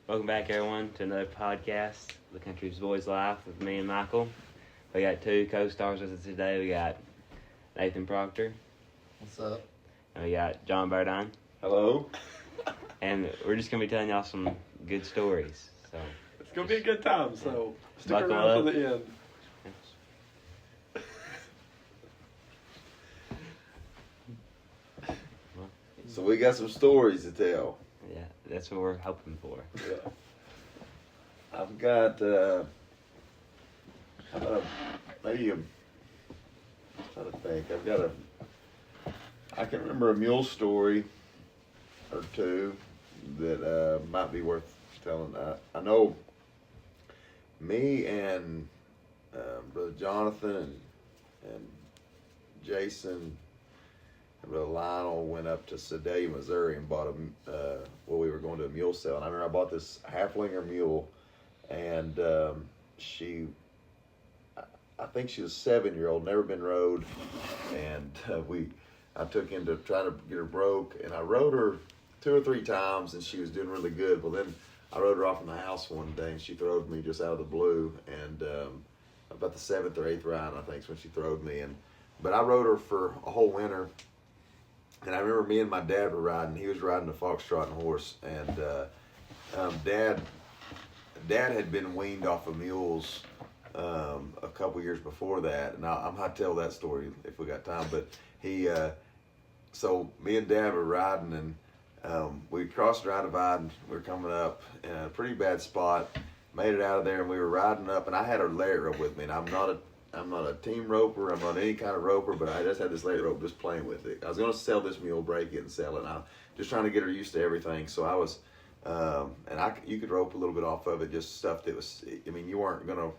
Welcome back, everyone, to another podcast, The Country's Boys Life, with me and Michael. We got two co-stars with us today. We got Nathan Proctor. What's up? And we got John Burdine. Hello. And we're just going to be telling y'all some good stories. So It's going to be a good time, so stick Buckle around up. for the end. So we got some stories to tell. yeah, that's what we're hoping for. Yeah. I've got how about maybe I'm trying to think. I can remember a mule story or two that might be worth telling. I know me and Brother Jonathan and Jason and Brother Lionel went up to Sedalia, Missouri and bought we were going to a mule sale. And I remember I bought this halflinger mule, and I think she was a 7-year-old, never been rode, and I took in to try to get her broke, and I rode her 2 or 3 times, and she was doing really good. Well, then I rode her off in the house one day, and she throwed me just out of the blue, and about the 7th or 8th ride, I think, is when she throwed me. But I rode her for a whole winter, and I remember me and my dad were riding. He was riding a foxtrotting horse, and Dad had been weaned off of mules a couple years before that, and I might tell that story if we got time. But so me and Dad were riding, and we crossed Dry Divide, and we were coming up in a pretty bad spot. Made it out of there, and we were riding up, and I had a lariat rope with me, and I'm not a team roper, I'm not any kind of roper, but I just had this lariat rope just playing with it. I was going to sell this mule, break it, and sell it, and I'm just trying to get her used to everything. So I was, you could rope a little bit off of it, just stuff that was, you weren't going to,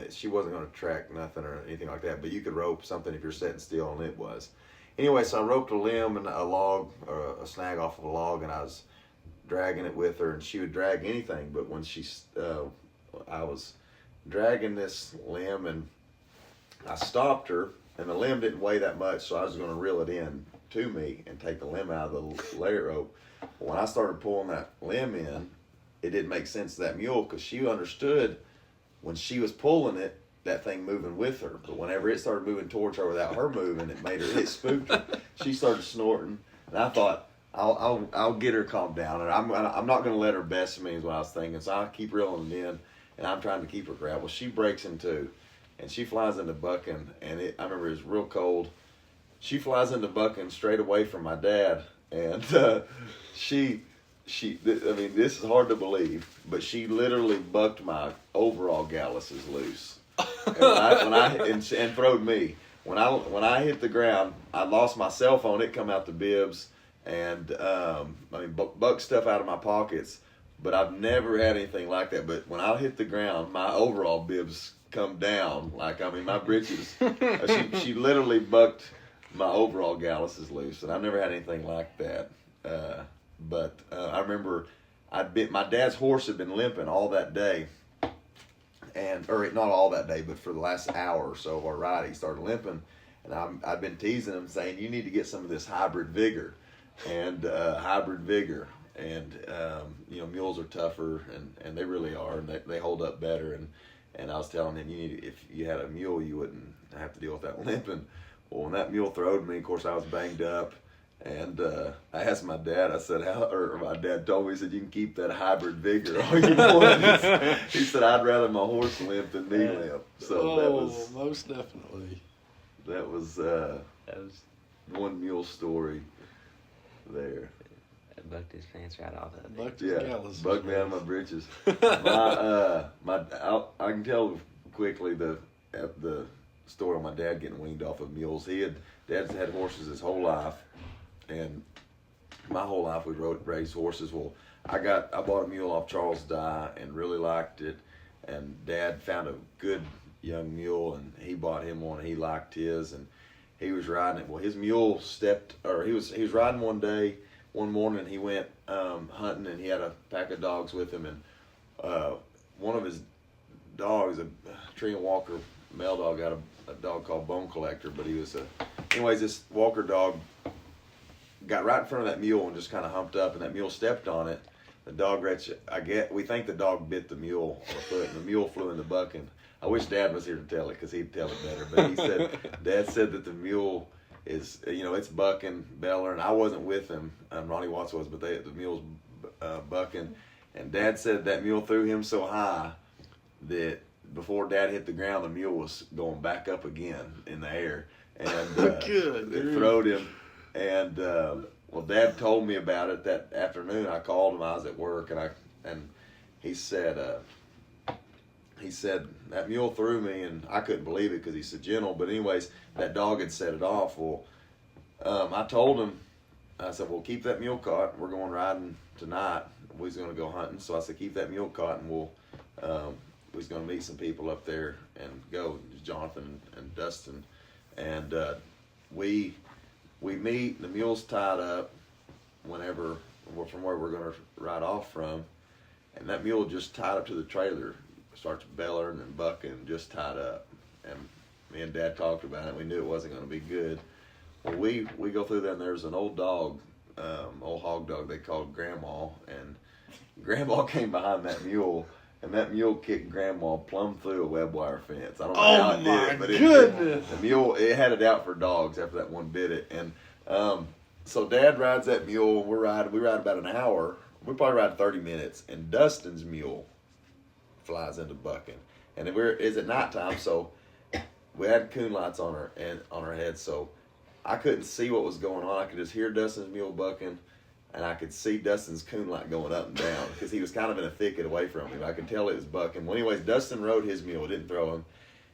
she wasn't going to track nothing or anything like that, but you could rope something if you're sitting still, and it was. Anyway, so I roped a limb and a log, or a snag off of a log, and I was dragging it with her, and she would drag anything, but when I was dragging this limb, and I stopped her, and the limb didn't weigh that much, so I was going to reel it in to me and take the limb out of the lariat rope. When I started pulling that limb in, it didn't make sense to that mule, because she understood when she was pulling it, that thing moving with her. But whenever it started moving towards her without her moving, it spooked her. She started snorting, and I thought, I'll get her calmed down, and I'm not going to let her best me, is what I was thinking. So I keep reeling it in, and I'm trying to keep her grabbed. Well, she breaks in two, and she flies into bucking, and I remember it was real cold. She flies into bucking straight away from my dad, and this is hard to believe, but she literally bucked my overall galluses loose, and throwed me. When I hit the ground, I lost my cell phone. It come out the bibs, and buck stuff out of my pockets. But I've never had anything like that. But when I hit the ground, my overall bibs come down. My britches. She literally bucked my overall galluses loose, and I've never had anything like that. But I remember my dad's horse had been limping all that day, or not all that day, but for the last hour or so of our ride, he started limping, and I've been teasing him, saying, you need to get some of this hybrid vigor, and mules are tougher, and they really are, and they hold up better, and I was telling him, if you had a mule, you wouldn't have to deal with that limping. Well, when that mule throwed me, of course, I was banged up, and I asked my dad, I said, my dad told me, he said, you can keep that hybrid vigor all you want. He said, I'd rather my horse limp than me limp. So that was most definitely. That was one mule story there. Bucked his pants right off of it. Bucked his galluses. Bucked me out of my britches. I can tell quickly the story of my dad getting weaned off of mules. Dad's had horses his whole life, and my whole life we raised horses. Well, I bought a mule off Charles Dye and really liked it, and Dad found a good young mule, and he bought him one, and he liked his, and he was riding it. Well, his mule he was riding one morning, he went hunting, and he had a pack of dogs with him, and one of his dogs, a tree and walker male dog, got a dog called Bone Collector, but he was anyways, this walker dog got right in front of that mule and just kind of humped up, and that mule stepped on it. the dog we think the dog bit the mule on the foot, and the mule flew in the bucking. I wish Dad was here to tell it because he'd tell it better. But he said, Dad said that the mule is, it's bucking, bellering. I wasn't with him. Ronnie Watts was, but the mule's bucking. And Dad said that mule threw him so high that before Dad hit the ground, the mule was going back up again in the air. And it throwed him. And well, Dad told me about it that afternoon. I called him. I was at work, and he said that mule threw me, and I couldn't believe it because he's so gentle. But anyways, that dog had set it off. Well, I told him, I said, well, keep that mule caught. We're going riding tonight. We was going to go hunting. So I said, keep that mule caught, and we was going to meet some people up there and go, Jonathan and Dustin. And we meet, the mule's tied up from where we're going to ride off from. And that mule just tied up to the trailer, starts bellering and bucking, just tied up. And me and Dad talked about it. We knew it wasn't going to be good. Well, we go through there, and there's an old dog, old hog dog they called Grandma. And Grandma came behind that mule, and that mule kicked Grandma plumb through a web wire fence. I don't know how it did it, but the mule, it had it out for dogs after that one bit it. And so Dad rides that mule. We ride about an hour. We probably ride 30 minutes, and Dustin's mule flies into bucking. And it's at nighttime, so we had coon lights on her head, so I couldn't see what was going on. I could just hear Dustin's mule bucking, and I could see Dustin's coon light going up and down because he was kind of in a thicket away from me. I could tell it was bucking. Well, anyways, Dustin rode his mule. It didn't throw him.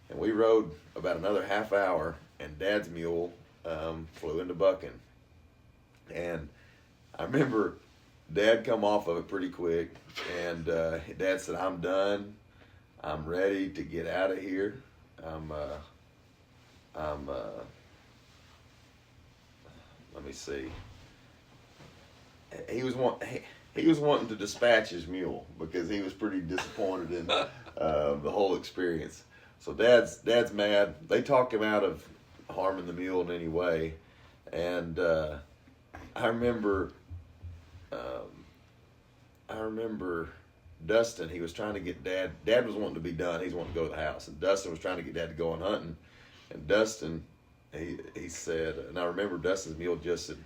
And we rode about another half hour, and Dad's mule flew into bucking. And I remember Dad come off of it pretty quick, and Dad said, I'm done. I'm ready to get out of here. Let me see. He was wanting to dispatch his mule because he was pretty disappointed in the whole experience. So Dad's mad. They talked him out of harming the mule in any way, and I remember Dustin. He was trying to get Dad. Dad was wanting to be done. He's wanting to go to the house, and Dustin was trying to get Dad to go on hunting. And Dustin, he said, and I remember Dustin's mule just had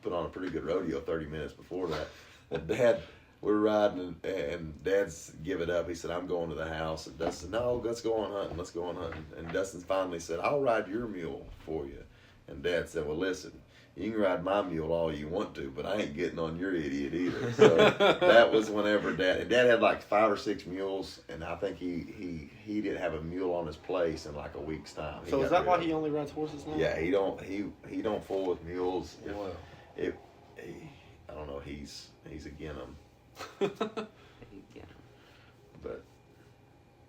put on a pretty good rodeo 30 minutes before that. And Dad, we're riding, and Dad's give it up. He said, I'm going to the house. And Dustin said, no, let's go on hunting. Let's go on hunting. And Dustin finally said, I'll ride your mule for you. And Dad said, well, listen, you can ride my mule all you want to, but I ain't getting on your idiot either. So that was whenever Dad had like 5 or 6 mules, and I think he didn't have a mule on his place in like a week's time. So is that why he only rides horses now? Yeah, he don't fool with mules. Wow. I don't know. He's again them. But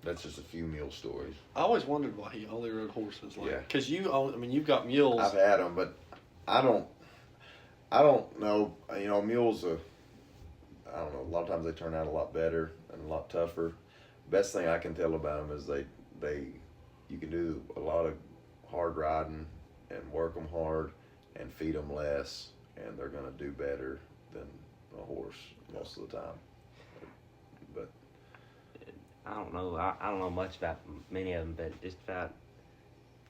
that's just a few mule stories. I always wondered why he only rode horses. Yeah. Because you've got mules. I've had them, but I don't know. Mules I don't know. A lot of times they turn out a lot better and a lot tougher. Best thing I can tell about them is you can do a lot of hard riding and work them hard and feed them less, and they're going to do better than a horse most of the time. But I don't know. I don't know much about many of them, but just about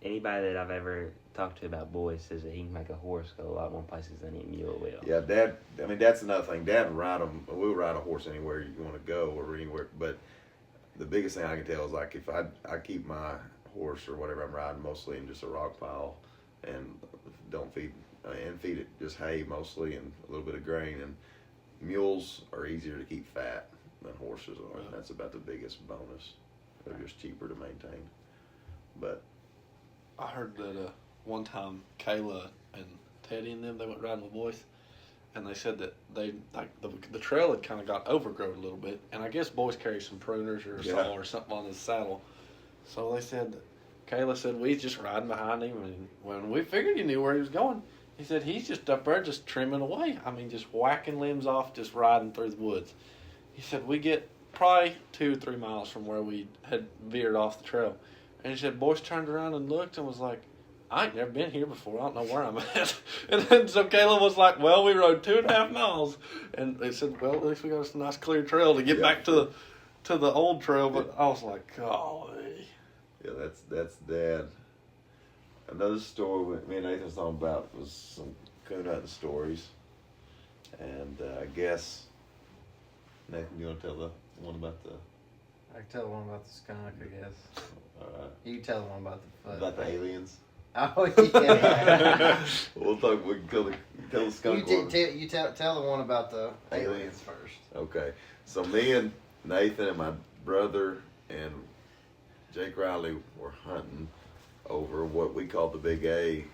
anybody that I've ever talked to about boys says that he can make a horse go a lot more places than a mule will. yeah, Dad. I mean, that's another thing. Dad will ride them. We'll ride a horse anywhere you want to go or anywhere. But the biggest thing I can tell is like if I keep my horse or whatever I'm riding mostly in just a rock pile and don't feed it just hay mostly and a little bit of grain. And mules are easier to keep fat than horses are. And that's about the biggest bonus. They're just cheaper to maintain. But I heard that one time Kayla and Teddy and them, they went riding with boys, and they said that they the trail had kind of got overgrown a little bit, and I guess boys carry some pruners or a saw or something on his saddle. So they said that Kayla said we just riding behind him, and when we figured he knew where he was going, he said he's just up there just trimming away. I mean, just whacking limbs off, just riding through the woods. He said we get probably 2 or 3 miles from where we had veered off the trail. And he said, boys turned around and looked and was like, I ain't never been here before. I don't know where I'm at. And then so Caleb was like, well, we rode 2.5 miles. And they said, well, at least we got a nice clear trail to get back to the old trail. But I was like, golly. Yeah, that's Dad. Another story me and Nathan was talking about was some coon hunting stories. And I guess, Nathan, you want to tell the one about the... I can tell the one about the skunk, I guess. All right. You can tell the one about the foot. About the aliens? Oh, yeah. We can tell the skunk one. You tell the one about the aliens first. Okay. So me and Nathan and my brother and Jake Riley were hunting over what we called the Big A,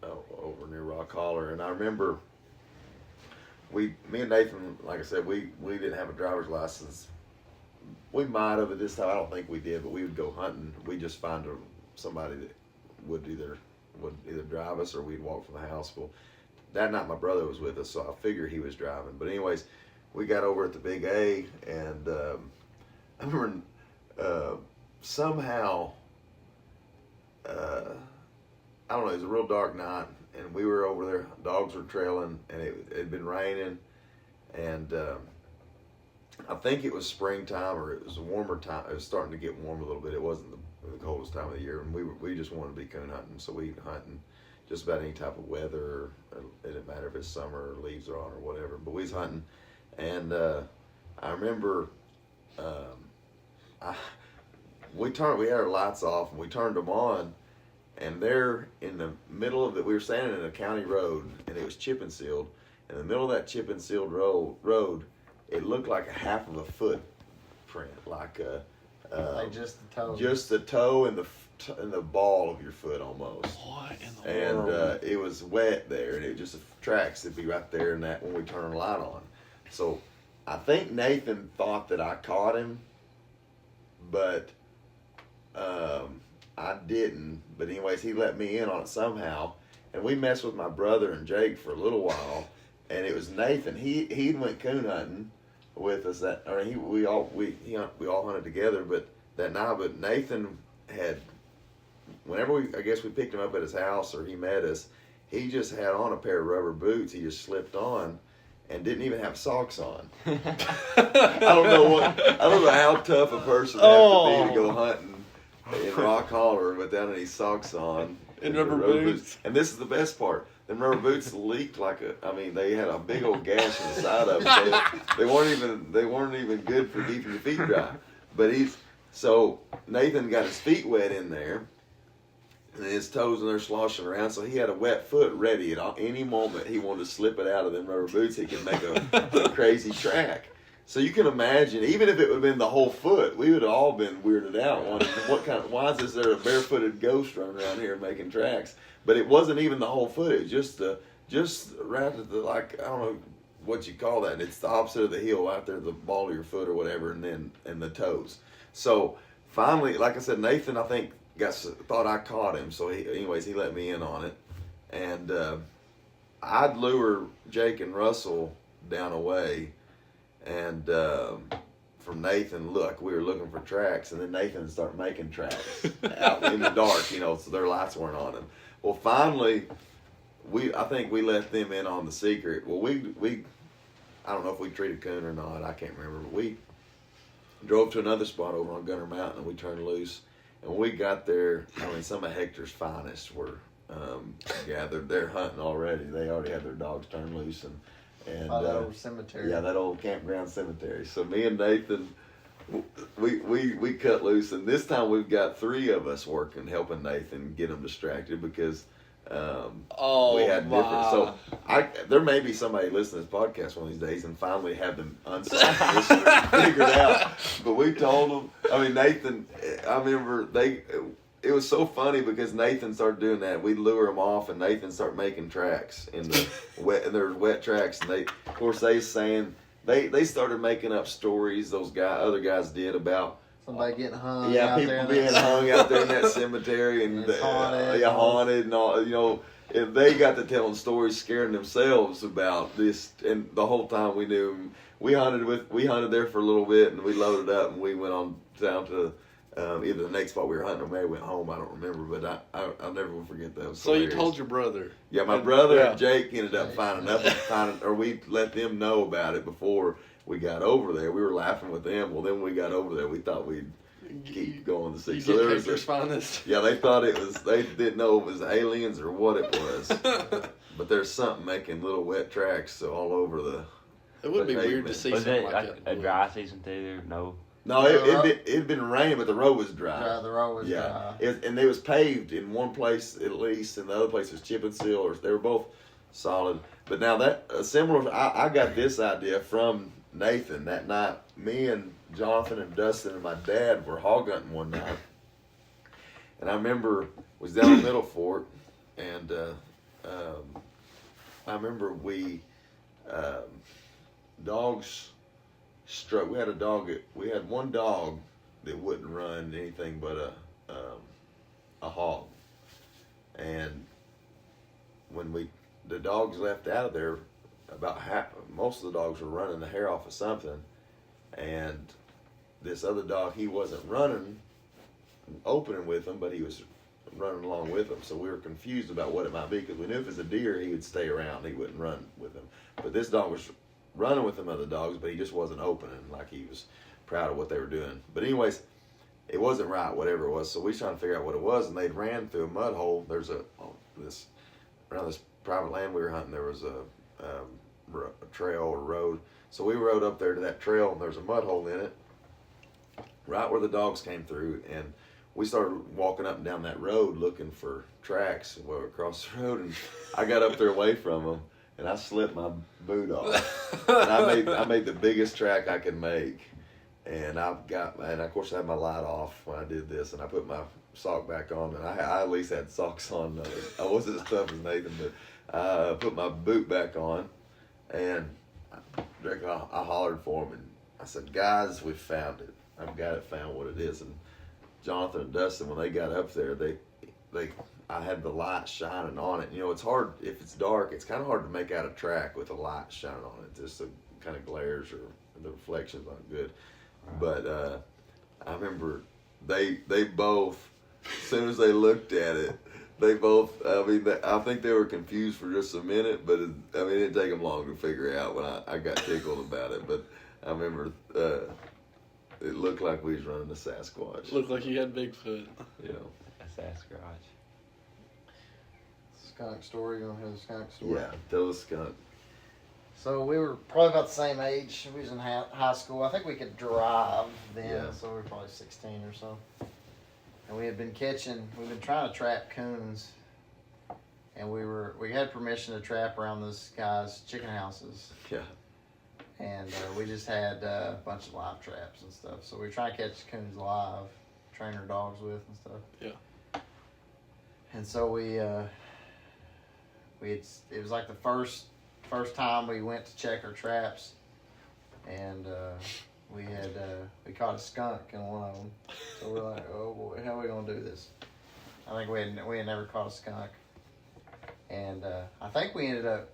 over near Rock Holler. And I remember me and Nathan, like I said, we didn't have a driver's license. We might have at this time. I don't think we did, but we would go hunting. We'd just find somebody that would either drive us or we'd walk from the house. Well, that night my brother was with us, so I figured he was driving. But anyways, we got over at the Big A, and I remember somehow, I don't know, it was a real dark night, and we were over there, dogs were trailing, and it had been raining, and I think it was springtime, or it was a warmer time. It was starting to get warm a little bit. It wasn't the coldest time of the year, and we just wanted to be coon hunting, so we hunting just about any type of weather. It didn't matter if it's summer or leaves are on or whatever, but we was hunting. And I remember we had our lights off, and we turned them on, and there in the middle of it, we were standing in a county road, and it was chip and sealed. In the middle of that chip and sealed road, it looked like a half of a footprint, like just the toe. Just the toe and the ball of your foot almost. What in the world? And it was wet there, and it just tracks would be right there, and that when we turn the light on. So I think Nathan thought that I caught him, but I didn't. But anyways, he let me in on it somehow, and we messed with my brother and Jake for a little while, and it was Nathan. He went coon hunting with us we all hunted together, but that night. But Nathan had, whenever I guess we picked him up at his house or he met us, he just had on a pair of rubber boots. He just slipped on and didn't even have socks on. I don't know how tough a person has to be to go hunting in Rock Holler without any socks on. And rubber boots. And this is the best part. Them rubber boots leaked they had a big old gash in the side of them. So they weren't even good for keeping your feet dry. But so Nathan got his feet wet in there, and his toes in there sloshing around, so he had a wet foot ready at any moment he wanted to slip it out of them rubber boots. He could make a crazy track. So you can imagine, even if it would have been the whole foot, we would have all been weirded out. Why is there a barefooted ghost running around here making tracks? But it wasn't even the whole foot. It was just right at the, I don't know what you call that. It's the opposite of the heel, out there, the ball of your foot or whatever, and the toes. So finally, like I said, Nathan, I think, thought I caught him. So he let me in on it. And I'd lure Jake and Russell down a way, and from Nathan, we were looking for tracks, and then Nathan started making tracks out in the dark, so their lights weren't on them. Well, finally, I think we let them in on the secret. Well, I don't know if we treated coon or not, I can't remember, but we drove to another spot over on Gunner Mountain, and we turned loose. And when we got there, some of Hector's finest were gathered. They're hunting already. They already had their dogs turned loose, and that old cemetery. Yeah, that old campground cemetery. So me and Nathan, we cut loose, and this time we've got 3 of us working, helping Nathan get him distracted because we had different. So there may be somebody listening to this podcast one of these days and finally have them unsigned figured out. But we told them. Nathan. I remember it was so funny because Nathan started doing that. We'd lure them off, and Nathan started making tracks in the wet, and there was wet tracks. And they started making up stories. Other guys did about somebody getting hung. Yeah, people being hung out there in that cemetery, and haunted, and all. If they got to telling stories, scaring themselves about this, and the whole time we knew we hunted there for a little bit, and we loaded up, and we went on down to Either the next spot we were hunting or maybe went home. I don't remember, but I'll never forget that. So you told your brother? Yeah, my brother and Jake ended up finding, or we let them know about it before we got over there. We were laughing with them. Well, then when we got over there, we thought we'd keep going to see. So there was Hector's finest. Yeah, they thought it was. They didn't know it was aliens or what it was. But there's something making little wet tracks all over the. It would be weird to see was something it like that. A dry season too? No. No, it'd been raining, but the road was dry. Yeah, the road was dry. And it was paved in one place at least, and the other place was chip and seal, or they were both solid. But now that similar, I got this idea from Nathan that night. Me and Jonathan and Dustin and my dad were hog hunting one night, and I remember was down in Middle Fork, and I remember we dogs. We had a dog. We had one dog that wouldn't run anything but a hog, and when the dogs left out of there, about most of the dogs were running the hair off of something, and this other dog, he wasn't running opening with them, but he was running along with them. So we were confused about what it might be, because we knew if it was a deer, he would stay around. He wouldn't run with them. But this dog was running with them other dogs, but he just wasn't opening, like he was proud of what they were doing. But anyways, it wasn't right, whatever it was. So we was trying to figure out what it was, and they'd ran through a mud hole. There's around this private land we were hunting, there was a trail or road. So we rode up there to that trail, and there's a mud hole in it, right where the dogs came through, and we started walking up and down that road looking for tracks across the road, and I got up there away from them, and I slipped my boot off, and I made the biggest track I could make, and of course I had my light off when I did this, and I put my sock back on, and I at least had socks on. I wasn't as tough as Nathan, but I put my boot back on, and I hollered for him, and I said, "Guys, we found it. I've got it, found what it is." And Jonathan and Dustin, when they got up there, I had the light shining on it. You know, it's hard if it's dark. It's kind of hard to make out a track with a light shining on it. Just the kind of glares or the reflections aren't good. But I remember they both, as soon as they looked at it, they both. I think they were confused for just a minute, but it didn't take them long to figure it out when I got tickled about it. But I remember it looked like we was running a Sasquatch. Looked like you had Bigfoot. You know, A Sasquatch. Skunk story. You want to hear the skunk story? yeah, tell us, skunk. So we were probably about the same age. We was in high school. I think we could drive then, Yeah. so we were probably 16 or so. And we've been trying to trap coons. And we had permission to trap around this guy's chicken houses. Yeah. And we just had a bunch of live traps and stuff. So we were trying to catch coons live, train our dogs with and stuff. Yeah. And so it was like the first time we went to check our traps, and we caught a skunk in one of them. So we're like, oh boy, how are we gonna do this? I think we had never caught a skunk, and I think we ended up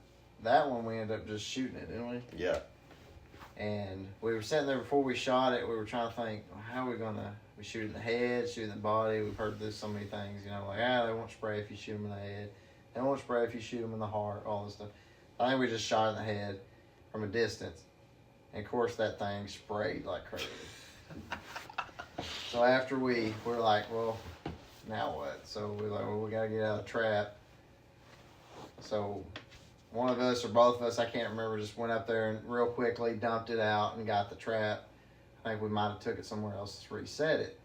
just shooting it, didn't we? Yeah. And we were sitting there before we shot it. We were trying to think, well, how are we gonna? We shoot it in the head, shoot it in the body. We've heard this so many things, like they won't spray if you shoot them in the head. They won't spray if you shoot them in the heart. All this stuff. I think we just shot it in the head from a distance, and of course that thing sprayed like crazy. So after we're like, well, now what? So we're like, well, we gotta get out of the trap. So one of us or both of us, I can't remember, just went up there and real quickly dumped it out and got the trap. I think we might have took it somewhere else to reset it.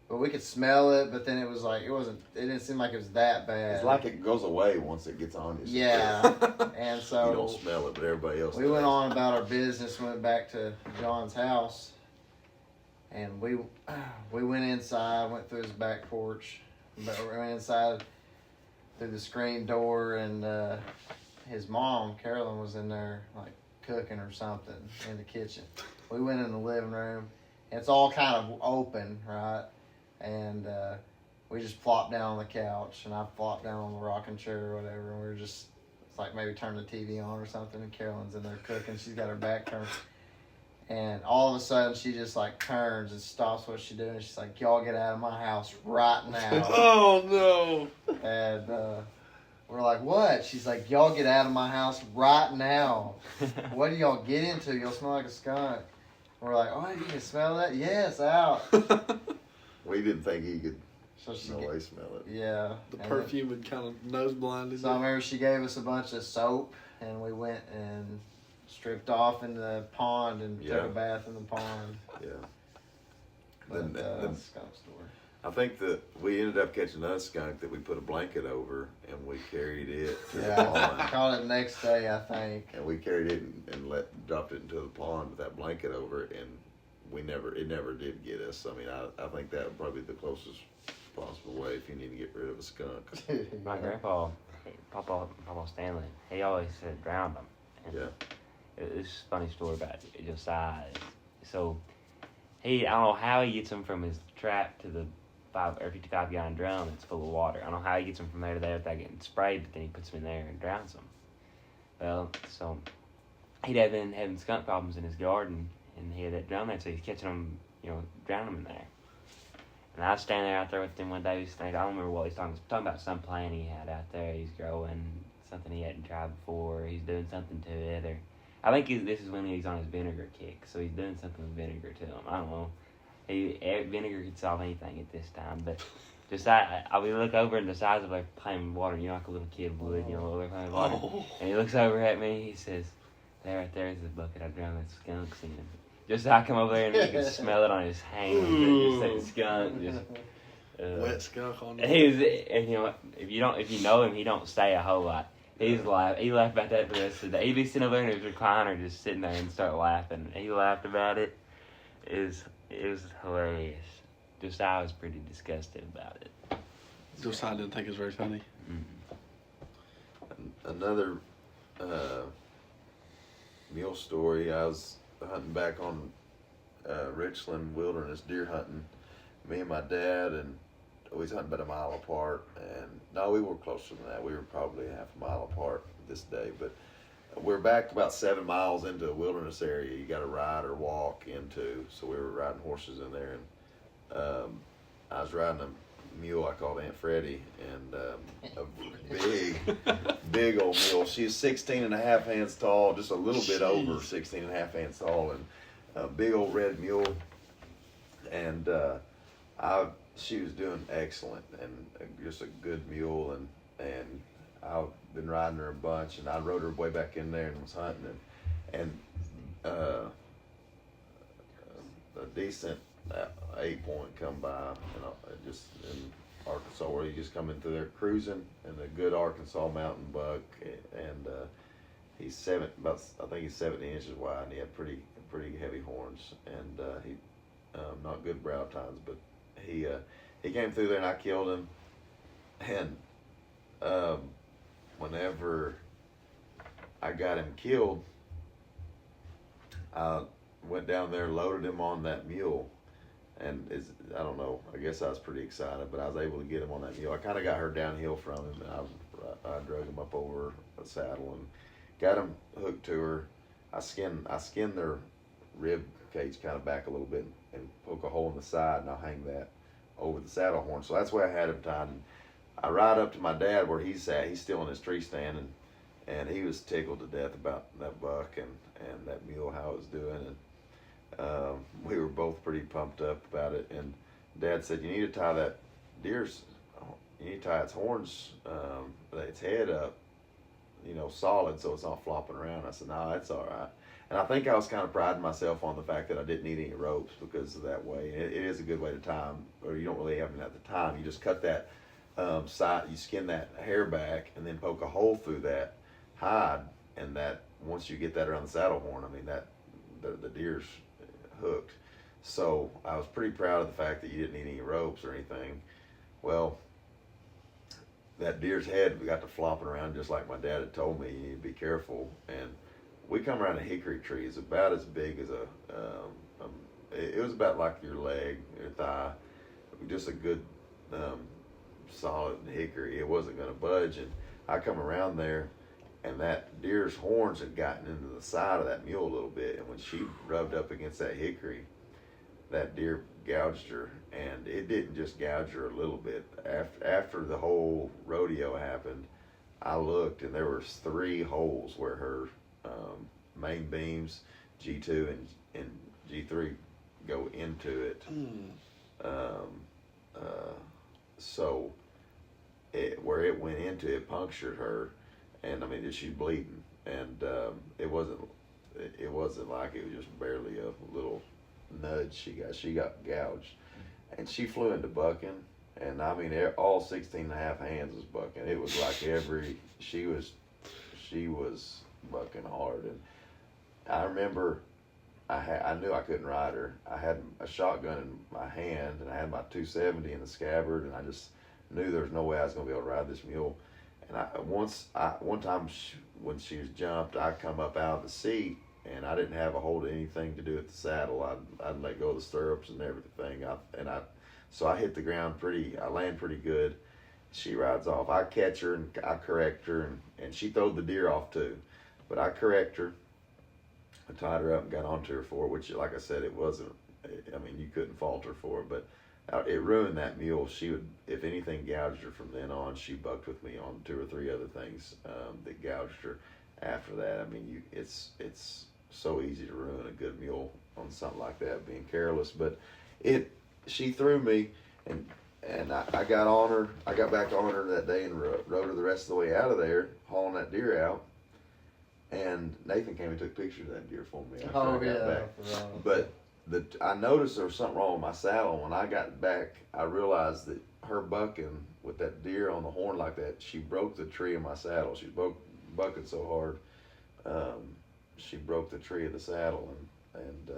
But we could smell it, but then it was like, it didn't seem like it was that bad. It's like it goes away once it gets on you. Yeah. And so you don't smell it, but everybody else we does. went on about our business, went back to John's house, and we went inside, went through his back porch, but we went inside through the screen door, and his mom, Carolyn, was in there like cooking or something in the kitchen. We went in the living room, and it's all kind of open, right? And we just plopped down on the couch, and I flopped down on the rocking chair or whatever, and we were just, it's like maybe turn the TV on or something, and Carolyn's in there cooking. She's got her back turned. And all of a sudden, she just like turns and stops what she's doing. She's like, "Y'all get out of my house right now!" Oh no! And we're like, "What?" She's like, "Y'all get out of my house right now! What do y'all get into? Y'all smell like a skunk." We're like, "Oh, you can smell that? Yes, out." We didn't think he could So she, no way smell it. yeah. The And perfume had kind of nose blinded. so I remember she gave us a bunch of soap, and we went and stripped off in the pond and took a bath in the pond. Yeah. But, Then skunk story. I think that we ended up catching another skunk that we put a blanket over and we carried it to the Yeah, I pond. caught it next day, I think. And we carried it and dropped it into the pond with that blanket over it, and it never did get us. I mean, I think that would probably be the closest possible way if you need to get rid of a skunk. My grandpa, Papa Stanley, he always said drown them. And Yeah. It's a funny story about Josiah. So I don't know how he gets them from his trap to the 55 gallon drum that's full of water. I don't know how he gets them from there to there without getting sprayed, but then he puts them in there and drowns them. Well, so he'd have been having skunk problems in his garden, and he had that drum there, so he's catching them, drowning them in there. And I was standing there out there with him one day. I don't remember what he was talking about some plant he had out there. He's growing something he hadn't tried before. He's doing something to it, or I think this is when he's on his vinegar kick. So he's doing something with vinegar to him. I don't know. Vinegar could solve anything at this time, but we look over and the size of like playing with water, like a little kid would, we're playing with water. Oh. And he looks over at me. He says, "There, right there is the bucket I drowned that skunks in." Just I come over there and you can smell it on his hands. Just that skunk. Wet skunk on And he was, and if you know him, he don't say a whole lot. He laughed about that the rest of the day. He'd be sitting over there in his recliner, just sitting there and start laughing. He laughed about it. It was hilarious. Josiah was pretty disgusted about it. Josiah didn't think it was very funny. Another mule story. I was hunting back on Richland Wilderness, deer hunting. Me and my dad, and we was hunting about a mile apart. And no, we were closer than that. We were probably half a mile apart this day. But we're back about 7 miles into a wilderness area you got to ride or walk into. So we were riding horses in there, and I was riding a mule I called Aunt Freddie, and a big old mule. She's 16 and a half hands tall, just a little bit over 16 and a half hands tall, and a big old red mule. And she was doing excellent, and just a good mule, and I've been riding her a bunch, and I rode her way back in there and was hunting, and a decent 8-point come by, just in Arkansas, where you just come in through there cruising, and a good Arkansas mountain buck, and he's 70 inches wide, and he had pretty heavy horns, and he not good brow tines, but he came through there and I killed him, and whenever I got him killed, I went down there, loaded him on that mule, and I don't know, I guess I was pretty excited, but I was able to get him on that mule. I kind of got her downhill from him, and I drug him up over a saddle and got him hooked to her. I skinned their rib cage kind of back a little bit and poke a hole in the side, and I'll hang that over the saddle horn. So that's where I had him tied. And I ride up to my dad where he's at. He's still in his tree stand, and he was tickled to death about that buck and that mule, how it was doing. And we were both pretty pumped up about it. And Dad said, you need to tie that deer's, you need to tie its horns, its head up, solid, so it's not flopping around. I said, no, that's all right. And I think I was kind of priding myself on the fact that I didn't need any ropes because of that way. It is a good way to tie them, or you don't really have them at the time. You just cut that side, you skin that hair back, and then poke a hole through that hide, and that once you get that around the saddle horn, I mean that the deer's hooked. So I was pretty proud of the fact that you didn't need any ropes or anything. Well, that deer's head got to flopping around just like my dad had told me. You need to be careful. And we come around a hickory tree. It's about as big as it was about like your leg, your thigh, just a good solid hickory. It wasn't going to budge. And I come around there, and that deer's horns had gotten into the side of that mule a little bit, and when she rubbed up against that hickory, that deer gouged her, and it didn't just gouge her a little bit. After the whole rodeo happened, I looked, and there was 3 holes where her main beams, G2 and G3, go into it. So where it went into, it punctured her, and I mean, she's bleeding, and it wasn't like it was just barely a little nudge she got gouged, and she flew into bucking, and I mean, all 16 and a half hands was bucking. It was like she was bucking hard, and I remember I knew I couldn't ride her. I had a shotgun in my hand, and I had my 270 in the scabbard, and I just knew there was no way I was going to be able to ride this mule. And one time when she was jumped, I come up out of the seat, and I didn't have a hold of anything to do with the saddle. I'd let go of the stirrups and everything. So I hit the ground I land pretty good. She rides off. I catch her and I correct her, and she throwed the deer off too. But I correct her. I tied her up and got onto her for it, which, like I said, I mean, you couldn't fault her for it, but it ruined that mule. She would, if anything gouged her from then on, she bucked with me on 2 or 3 other things that gouged her after that. I mean, it's so easy to ruin a good mule on something like that, being careless. But she threw me, and I got on her. I got back on her that day and rode her the rest of the way out of there, hauling that deer out. And Nathan came and took pictures of that deer for me after I got back. But I noticed there was something wrong with my saddle. When I got back, I realized that her bucking with that deer on the horn like that, she broke the tree of my saddle. She bucking so hard, she broke the tree of the saddle and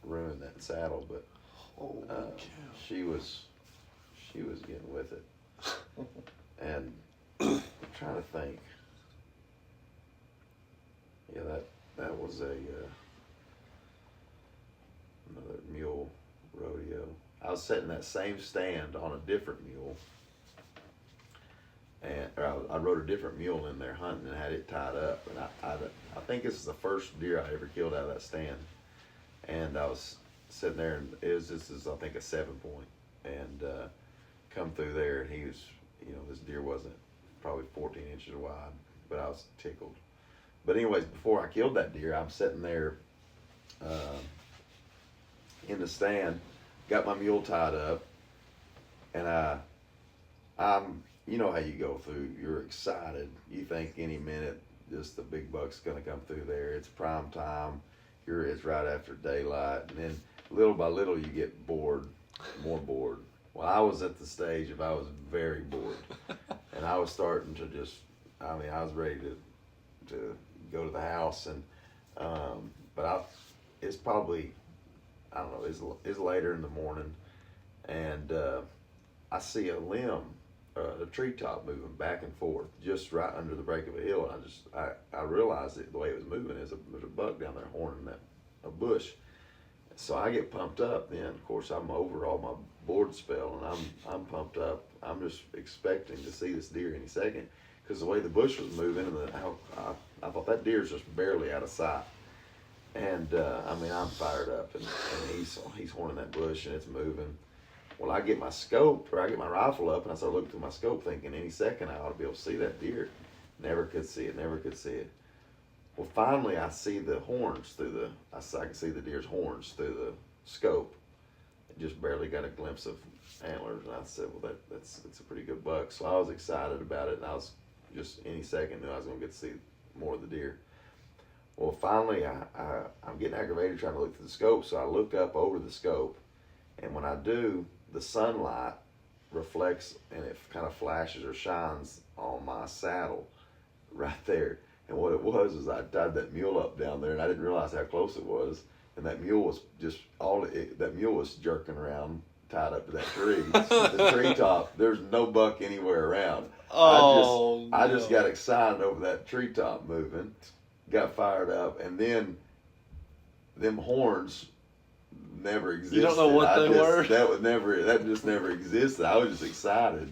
ruined that saddle. But she was getting with it. And I'm trying to think. Yeah, that was another mule rodeo. I was setting that same stand on a different mule, and I rode a different mule in there hunting and had it tied up. And I think this is the first deer I ever killed out of that stand. And I was sitting there, and this is I think a 7-point, and come through there, and he was, this deer wasn't probably 14 inches wide, but I was tickled. But anyways, before I killed that deer, I'm sitting there in the stand, got my mule tied up, and I'm, you know how you go through, you're excited. You think any minute just the big buck's gonna come through there. It's prime time. It's right after daylight, and then little by little you get bored, more bored. Well, I was at the stage of I was very bored, and I was starting to I was ready to go to the house, and but it's probably, I don't know, it's later in the morning, and I see a limb, a treetop moving back and forth just right under the break of a hill, and I realized it the way it was moving is there's a buck down there horning a bush. So I get pumped up. Then of course I'm over all my board spell, and I'm pumped up. I'm just expecting to see this deer any second, because the way the bush was moving, and I thought that deer's just barely out of sight. And I'm fired up, and he's horning that bush, and it's moving. Well, I get my rifle up, and I start looking through my scope, thinking any second I ought to be able to see that deer. Never could see it. Well, finally I see the horns I can see the deer's horns through the scope. I just barely got a glimpse of antlers, and I said, well, that's a pretty good buck. So I was excited about it, and I was just any second knew I was going to get to see more of the deer. Well, finally I'm getting aggravated trying to look through the scope, so I look up over the scope, and when I do, the sunlight reflects and it kind of flashes or shines on my saddle right there. And what it was is I tied that mule up down there, and I didn't realize how close it was. And that mule was that mule was jerking around, tied up to that tree. The treetop. There's no buck anywhere around. I just got excited over that treetop moving, got fired up, and then them horns never existed. You don't know what they were? That just never existed. I was just excited,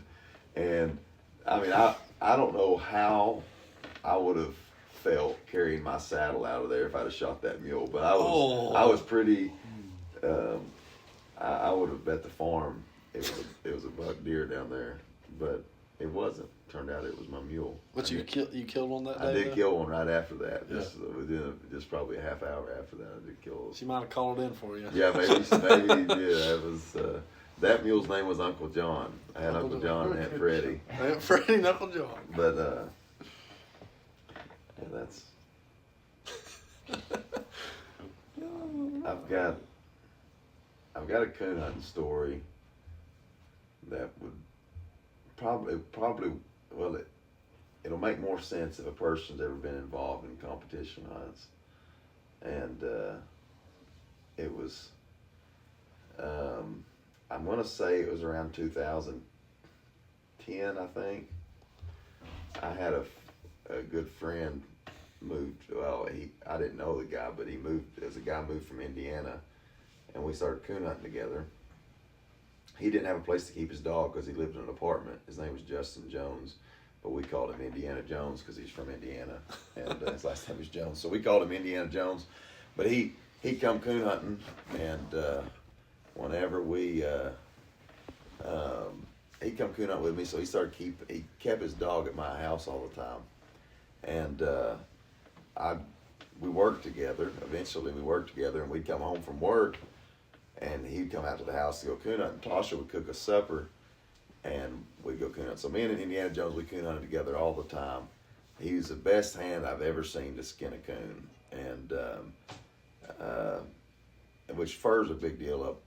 and I don't know how I would have felt carrying my saddle out of there if I'd have shot that mule. But I was pretty. I would have bet the farm it was a buck deer down there, but it wasn't. Turned out it was my mule. But you killed one that day? I did though? kill one right after that. Yeah. Just probably a half hour after that, I did kill. She might have called in for you. Yeah, maybe he did. That was that mule's name was Uncle John. I had Uncle John and Aunt Freddie. Aunt Freddie and Uncle John. But yeah, that's. I've got a coon hunting story that would probably well it'll make more sense if a person's ever been involved in competition hunts, and it was I'm gonna say it was around 2010, I think. I had a good friend moved. Well, I didn't know the guy, but he moved as a guy moved from Indiana, and we started coon hunting together. He didn't have a place to keep his dog because he lived in an apartment. His name was Justin Jones, but we called him Indiana Jones because he's from Indiana, and his last name was Jones. So we called him Indiana Jones. But he'd come coon hunting, and whenever he'd come coon hunting with me, so he kept his dog at my house all the time, and we worked together. Eventually, we worked together, and we'd come home from work, and he'd come out to the house to go coon hunt. And Tasha would cook us supper, and we'd go coon hunt. So me and Indiana Jones, we coon hunted together all the time. He was the best hand I've ever seen to skin a coon, and which fur's a big deal up,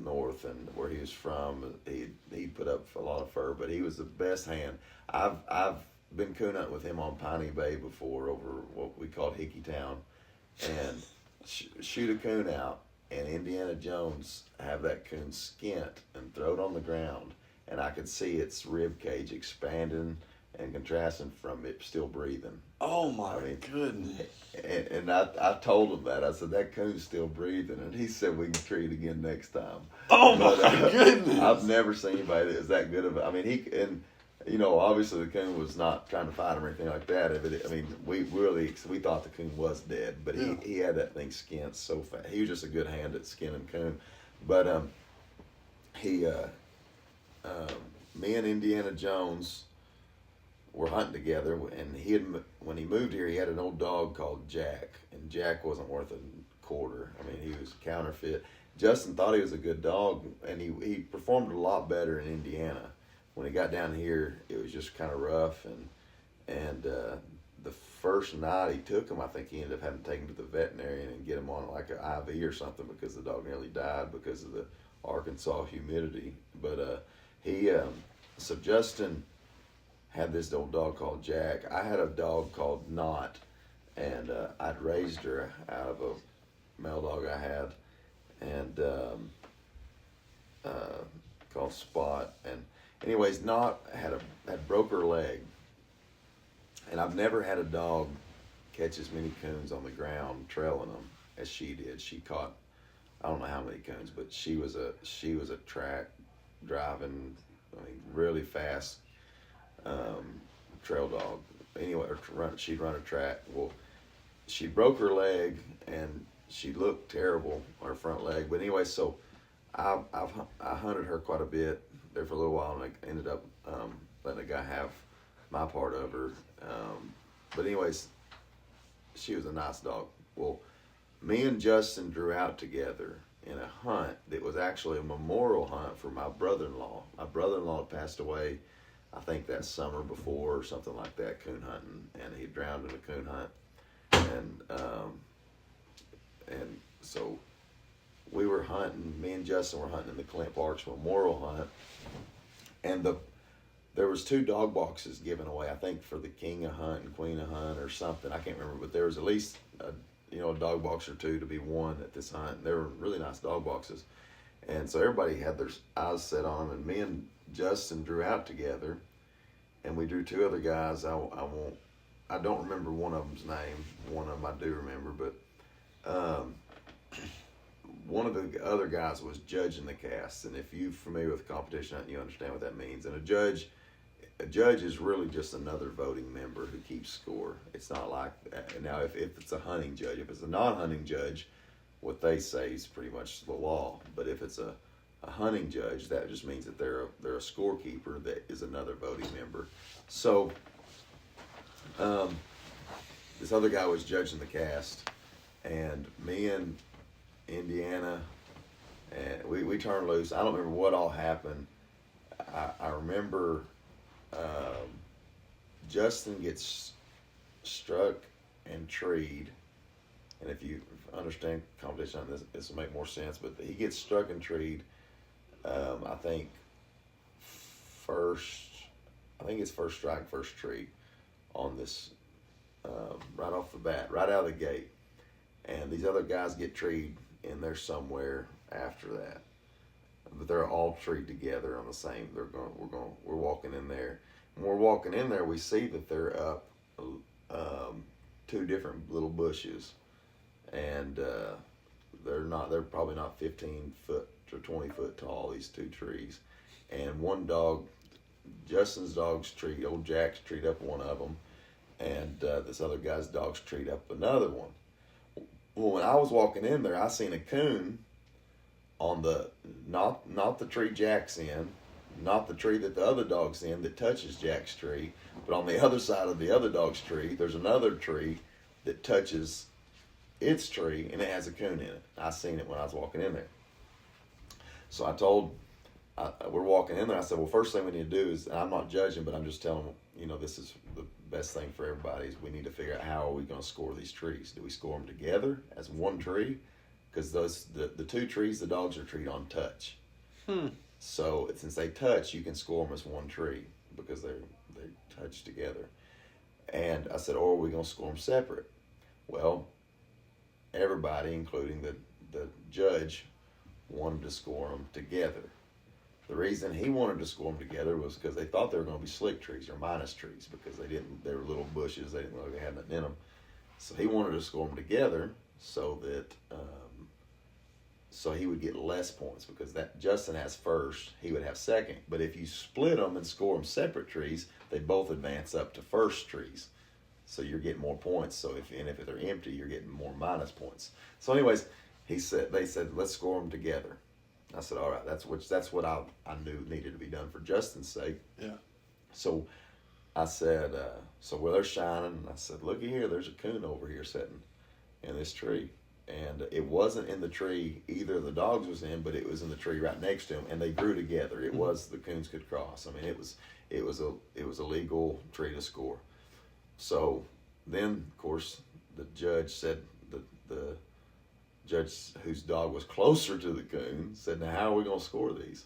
north and where he was from. He put up a lot of fur, but he was the best hand. I've been coon hunting with him on Piney Bay before, over what we called Hickey Town, and shoot a coon out, and Indiana Jones have that coon skint and throw it on the ground, and I could see its rib cage expanding and contrasting from it still breathing. Oh my goodness! And I told him that. I said, that coon's still breathing, and he said we can treat again next time. Oh my goodness! I've never seen anybody that is that good of it. I mean, obviously the coon was not trying to fight him or anything like that. We thought the coon was dead, but he had that thing skinned so fast. He was just a good hand at skinning coon. But me and Indiana Jones were hunting together, and when he moved here, he had an old dog called Jack, and Jack wasn't worth a quarter. I mean, he was counterfeit. Justin thought he was a good dog, and he performed a lot better in Indiana. When he got down here, it was just kind of rough, and the first night he took him, I think he ended up having to take him to the veterinarian and get him on like an IV or something because the dog nearly died because of the Arkansas humidity. But so Justin had this old dog called Jack. I had a dog called Knot, and I'd raised her out of a male dog I had, and called Spot. And anyways, Knot had broke her leg, and I've never had a dog catch as many coons on the ground trailing them as she did. She caught, I don't know how many coons, but she was a track driving, really fast trail dog. Anyway, she'd run a track. Well, she broke her leg, and she looked terrible, her front leg. But anyway, so I hunted her quite a bit there for a little while, and I ended up letting a guy have my part of her. But anyways, she was a nice dog. Well, me and Justin drew out together in a hunt that was actually a memorial hunt for my brother-in-law. My brother-in-law had passed away, I think that summer before or something like that, coon hunting, and he drowned in a coon hunt. And so we were hunting, me and Justin were hunting in the Clint Parks Memorial Hunt, and there was 2 dog boxes given away, I think for the King of Hunt and Queen of Hunt or something, I can't remember, but there was at least a dog box or 2 to be won at this hunt. They were really nice dog boxes, and so everybody had their eyes set on them, and me and Justin drew out together, and we drew 2 other guys. I don't remember one of them's name. One of them I do remember, but one of the other guys was judging the casts. And if you're familiar with competition hunting, you understand what that means. And a judge a judge is really just another voting member who keeps score. It's not like that. Now, if it's a hunting judge, if it's a non-hunting judge, what they say is pretty much the law. But if it's a hunting judge, that just means that they're a scorekeeper that is another voting member. So this other guy was judging the cast, and me and Indiana, and we turned loose. I don't remember what all happened. I remember Justin gets struck and treed, and if you understand competition on this will make more sense, but he gets struck and treed, I think it's first strike, first tree on this, right off the bat, right out of the gate. And these other guys get treed in there somewhere after that. But they're all treed together on the same. We're walking in there. When we're walking in there, we see that they're up two different little bushes, and they're probably not 15 foot or 20 foot tall, these two trees. And one dog, Justin's dog's treed, old Jack's treed up one of them, and this other guy's dog's treed up another one. Well, when I was walking in there, I seen a coon on the not the tree Jack's in, not the tree that the other dog's in that touches Jack's tree, but on the other side of the other dog's tree, there's another tree that touches its tree, and it has a coon in it. I seen it when I was walking in there. So we're walking in there. I said, well, first thing we need to do is, and I'm not judging, but I'm just telling them, this is the best thing for everybody, is we need to figure out how are we going to score these trees. Do we score them together as one tree? Because the two trees the dogs are treed on touch. So since they touch, you can score them as one tree because they touch together. And I said, or are we going to score them separate? Well, everybody, including the judge, wanted to score them together. The reason he wanted to score them together was because they thought they were going to be slick trees or minus trees, because they were little bushes. They didn't look like they had nothing in them. So he wanted to score them together so that so he would get less points, because that Justin has first, he would have second. But if you split them and score them separate trees, they both advance up to first trees. So you're getting more points. So if they're empty, you're getting more minus points. So anyways, they said, let's score them together. I said, all right, that's what I knew needed to be done for Justin's sake. Yeah. So I said, they're shining. And I said, looky here, there's a coon over here sitting in this tree. And it wasn't in the tree either of the dogs was in, but it was in the tree right next to him, and they grew together. It was, the coons could cross. I mean, it was a legal tree to score. So then, of course, the judge said, the judge whose dog was closer to the coon said, now how are we going to score these?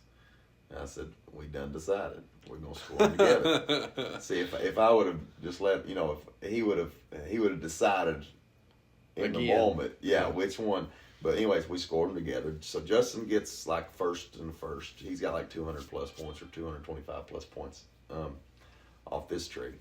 And I said, we done decided. We're going to score them together. See, if I would have just let, if he would have decided in the moment, which one. But anyways, we scored them together. So Justin gets like first and first. He's got like 200 plus points or 225 plus points off this tree.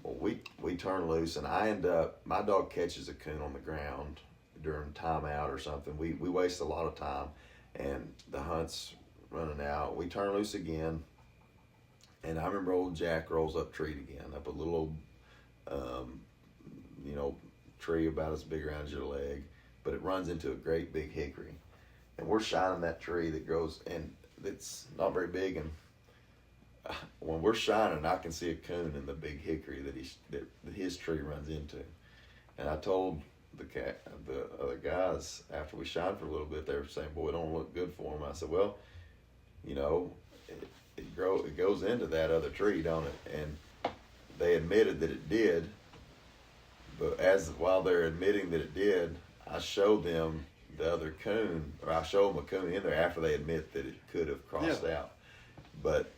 Well, we turn loose, and I end up, my dog catches a coon on the ground during timeout or something. We waste a lot of time, and the hunt's running out. We turn loose again, and I remember old Jack rolls up tree again, up a little old, tree about as big around as your leg, but it runs into a great big hickory, and we're shining that tree that grows, and it's not very big, and when we're shining, I can see a coon in the big hickory that his tree runs into. And I told the other guys after we shined for a little bit, they were saying, boy, it don't look good for him. I said, well, it goes into that other tree, don't it? And they admitted that it did, but while they're admitting that it did, I showed them the other coon, or I showed them a coon in there after they admit that it could have crossed out. But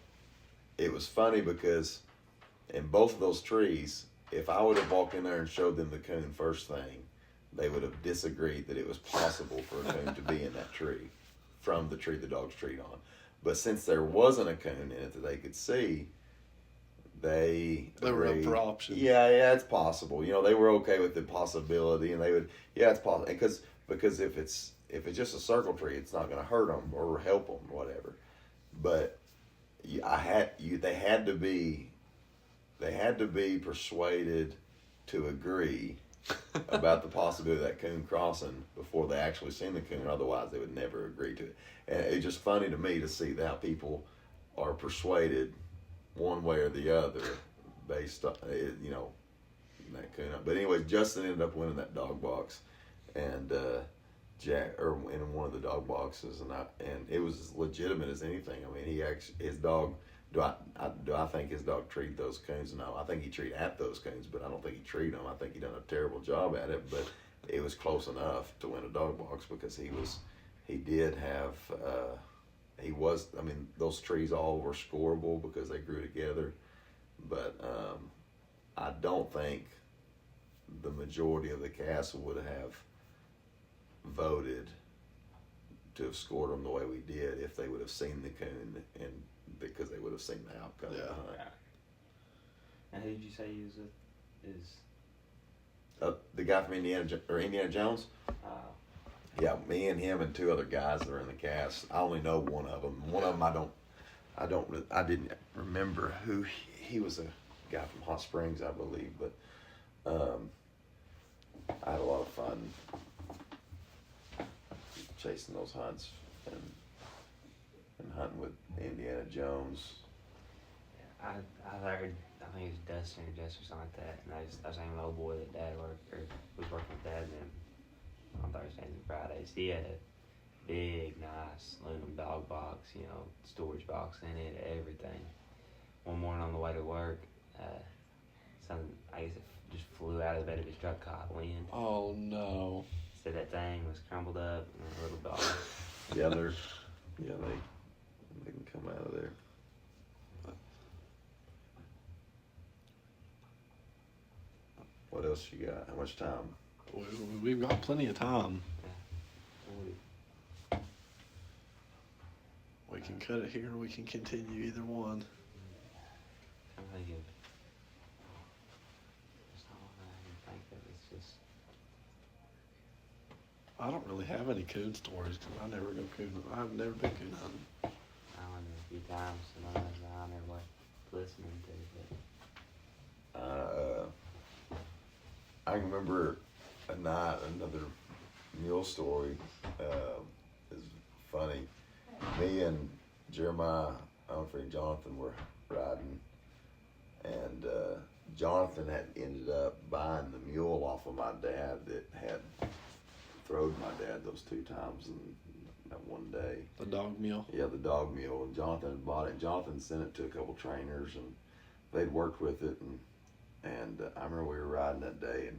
it was funny because in both of those trees, if I would have walked in there and showed them the coon first thing, they would have disagreed that it was possible for a coon to be in that tree from the tree the dogs treed on. But since there wasn't a coon in it that they could see, they were up for options. Yeah, it's possible. They were okay with the possibility, and they would, it's possible. Because if it's just a circle tree, it's not going to hurt them or help them or whatever. But they had to be persuaded to agree about the possibility of that coon crossing before they actually seen the coon. Otherwise, they would never agree to it. And it's just funny to me to see how people are persuaded one way or the other based on that coon. But anyway, Justin ended up winning that dog box, and in one of the dog boxes, and it was as legitimate as anything. I mean, his dog. Do I think his dog treated those coons? No, I think he treated at those coons, but I don't think he treated them. I think he done a terrible job at it, but it was close enough to win a dog box because he did have. I mean, those trees all were scoreable because they grew together, but I don't think the majority of the castle would have voted to have scored them the way we did if they would have seen the coon, and because they would have seen the outcome of the hunt. And who did you say is the guy from Indiana Jones? Yeah, me and him and two other guys that are in the cast. I only know one of them. One of them I didn't remember who he was. A guy from Hot Springs, I believe, but I had a lot of fun chasing those hunts and hunting with Indiana Jones. I heard, I think it was Dustin or Jess or something like that, and I was saying an old boy that Dad was working with Dad and them on Thursdays and Fridays. He had a big, nice aluminum dog box, storage box in it, everything. One morning on the way to work, I guess it just flew out of the bed of his truck, caught wind. Oh no! Said that thing was crumbled up and a little dog. They can come out of there. What else you got? How much time? We've got plenty of time. We can cut it here or we can continue, either one. I'm thinking of, there's not one I can think of. It's just, I don't really have any coon stories because I never go coon. I've never been coon hunting. I went a few times, and I never was listening to it. I remember another mule story is funny. Me and Jeremiah, Humphrey, and Jonathan were riding, and Jonathan had ended up buying the mule off of my dad that had throwed my dad those 2 times in that one day. The dog mule? Yeah, the dog mule. And Jonathan had bought it. Jonathan sent it to a couple trainers, and they'd worked with it. And I remember we were riding that day,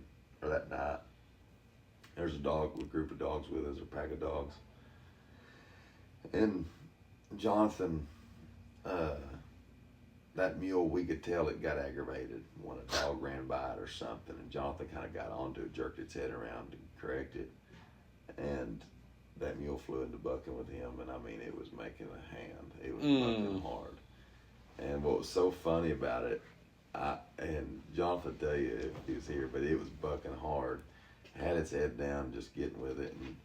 or that night. There's a group of dogs with us, a pack of dogs. And Jonathan, that mule, we could tell it got aggravated when a dog ran by it or something. And Jonathan kind of got onto it, jerked its head around to correct it. And that mule flew into bucking with him, and I mean, it was making a hand. It was bucking hard. And what was so funny about it, and Jonathan will tell you if he was here, but it was bucking hard. Had its head down, just getting with it. And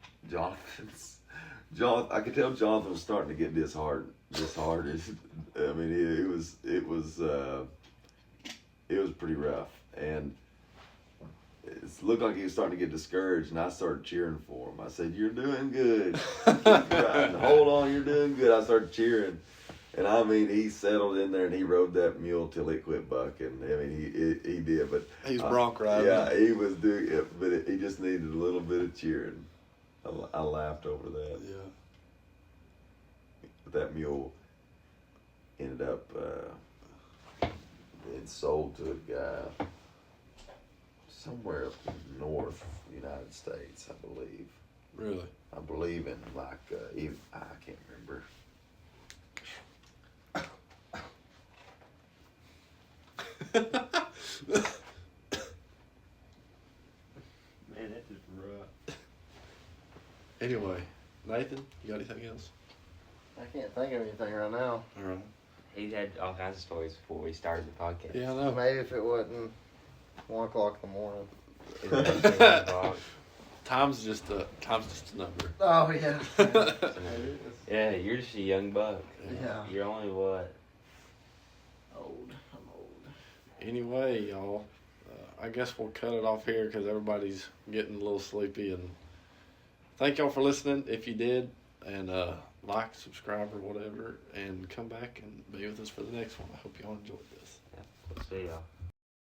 I could tell Jonathan was starting to get disheartened. I mean, it was pretty rough, and it looked like he was starting to get discouraged. And I started cheering for him. I said, "You're doing good. Keep riding. Hold on, you're doing good." I started cheering. And I mean, he settled in there and he rode that mule till it quit bucking. I mean, he did, but he's bronc riding. Yeah, he was doing it, but he just needed a little bit of cheering. I laughed over that. Yeah. But that mule ended up being sold to a guy somewhere up in the north United States, I believe. Really? I believe in even I can't remember. Man, that just rough. Anyway, Nathan, you got anything else? I can't think of anything right now. All right. He's had all kinds of stories before we started the podcast. Yeah, I know. Maybe if it wasn't 1 o'clock in the morning. Is it actually 1 o'clock? Time's just a number. Oh, yeah. Yeah, you're just a young buck. Yeah. You're only what? Anyway, y'all, I guess we'll cut it off here because everybody's getting a little sleepy. And thank y'all for listening. If you did, and like, subscribe, or whatever, and come back and be with us for the next one. I hope y'all enjoyed this. Yeah, we'll see y'all.